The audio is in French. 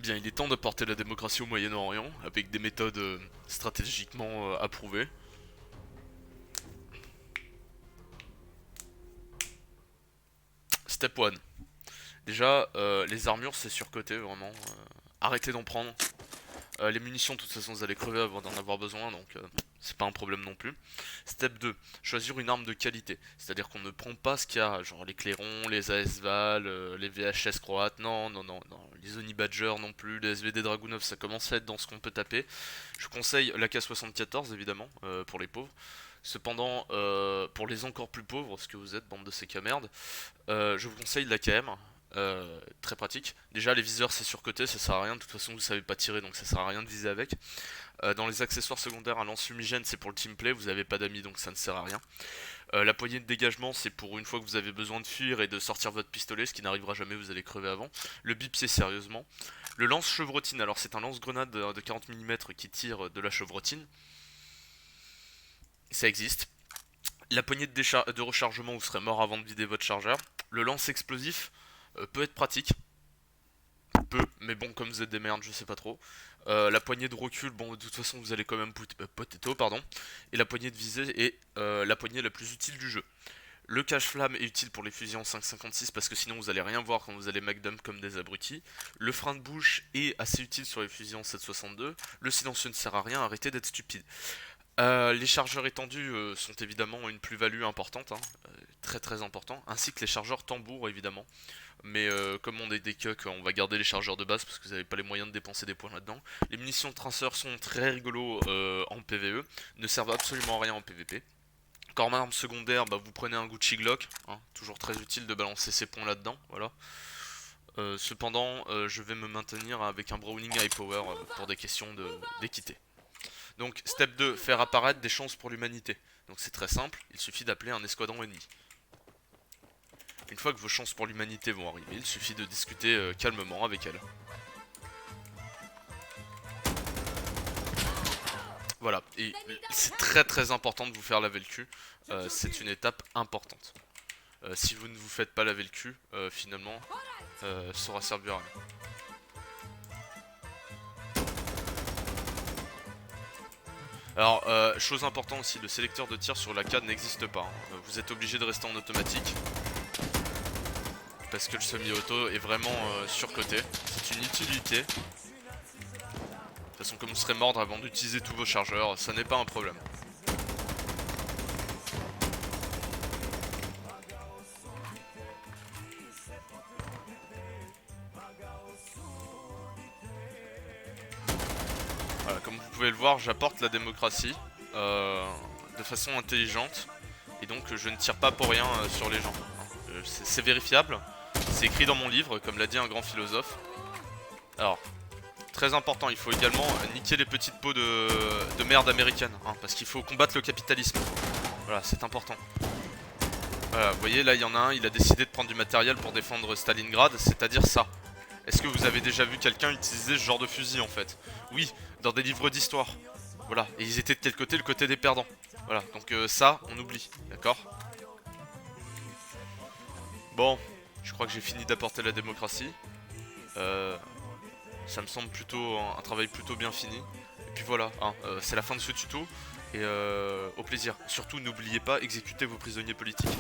bien, il est temps d'apporter la démocratie au Moyen-Orient, avec des méthodes stratégiquement approuvées. Step 1. Déjà, les armures c'est surcoté vraiment. Arrêtez d'en prendre. Les munitions, de toute façon, vous allez crever avant d'en avoir besoin, donc c'est pas un problème non plus. Step 2, choisir une arme de qualité. C'est-à-dire qu'on ne prend pas ce qu'il y a, genre les clairons, les AS-Val, les VHS croates, non, non, non, non, les Oni Badger non plus, les SVD Dragunov, ça commence à être dans ce qu'on peut taper. Je conseille la K74, évidemment, pour les pauvres. Cependant, pour les encore plus pauvres, ce que vous êtes, bande de CK merde, je vous conseille la KM. Très pratique. Déjà les viseurs c'est surcoté, ça sert à rien, de toute façon vous savez pas tirer donc ça sert à rien de viser avec. Dans les accessoires secondaires, un lance fumigène c'est pour le teamplay, vous avez pas d'amis donc ça ne sert à rien. La poignée de dégagement c'est pour une fois que vous avez besoin de fuir et de sortir votre pistolet, ce qui n'arrivera jamais, vous allez crever avant. Le bipied sérieusement. Le lance chevrotine, alors c'est un lance-grenade de 40 mm qui tire de la chevrotine. Ça existe. La poignée de rechargement, vous serez mort avant de vider votre chargeur. Le lance explosif peut être pratique. Peu, mais bon, comme vous êtes des merdes, je sais pas trop. La poignée de recul, bon, de toute façon, vous allez quand même potato, pardon. Et la poignée de visée est la poignée la plus utile du jeu. Le cache-flamme est utile pour les fusils en 5.56 parce que sinon vous allez rien voir quand vous allez MacDump comme des abrutis. Le frein de bouche est assez utile sur les fusils en 7.62. Le silencieux ne sert à rien, arrêtez d'être stupide. Les chargeurs étendus sont évidemment une plus-value importante, hein, très très important, ainsi que les chargeurs tambours évidemment. Mais comme on est des cucks, on va garder les chargeurs de base parce que vous n'avez pas les moyens de dépenser des points là-dedans. Les munitions de traceur sont très rigolos en PvE, ne servent absolument à rien en PvP. Encore ma arme secondaire, bah, vous prenez un Gucci Glock, hein, toujours très utile de balancer ses points là-dedans, voilà. Cependant, je vais me maintenir avec un Browning High Power pour des questions d'équité. Donc, step 2, faire apparaître des chances pour l'humanité. Donc c'est très simple, il suffit d'appeler un escadron ennemi. Une fois que vos chances pour l'humanité vont arriver, il suffit de discuter calmement avec elle. Voilà, et c'est très très important de vous faire laver le cul, c'est une étape importante. Si vous ne vous faites pas laver le cul, finalement, ça aura servi à rien. Alors, chose importante aussi, le sélecteur de tir sur la CAD n'existe pas. Hein. Vous êtes obligé de rester en automatique. Parce que le semi-auto est vraiment surcoté. C'est une utilité. De toute façon, comme vous serez mordre avant d'utiliser tous vos chargeurs, ça n'est pas un problème. Voilà, comme vous pouvez le voir, j'apporte la démocratie de façon intelligente. Et donc, je ne tire pas pour rien sur les gens. C'est vérifiable. C'est écrit dans mon livre, comme l'a dit un grand philosophe. Alors, très important, il faut également niquer les petites peaux de merde américaine, hein, parce qu'il faut combattre le capitalisme. Voilà, c'est important. Voilà, vous voyez, là, il y en a un, il a décidé de prendre du matériel pour défendre Stalingrad, c'est-à-dire ça. Est-ce que vous avez déjà vu quelqu'un utiliser ce genre de fusil, en fait? Oui, dans des livres d'histoire. Voilà, et ils étaient de quel côté? Le côté des perdants. Voilà, donc ça, on oublie, d'accord? Bon, je crois que j'ai fini d'apporter la démocratie. Ça me semble plutôt un travail plutôt bien fini. Et puis voilà, hein, c'est la fin de ce tuto. Et au plaisir. Surtout n'oubliez pas, exécutez vos prisonniers politiques.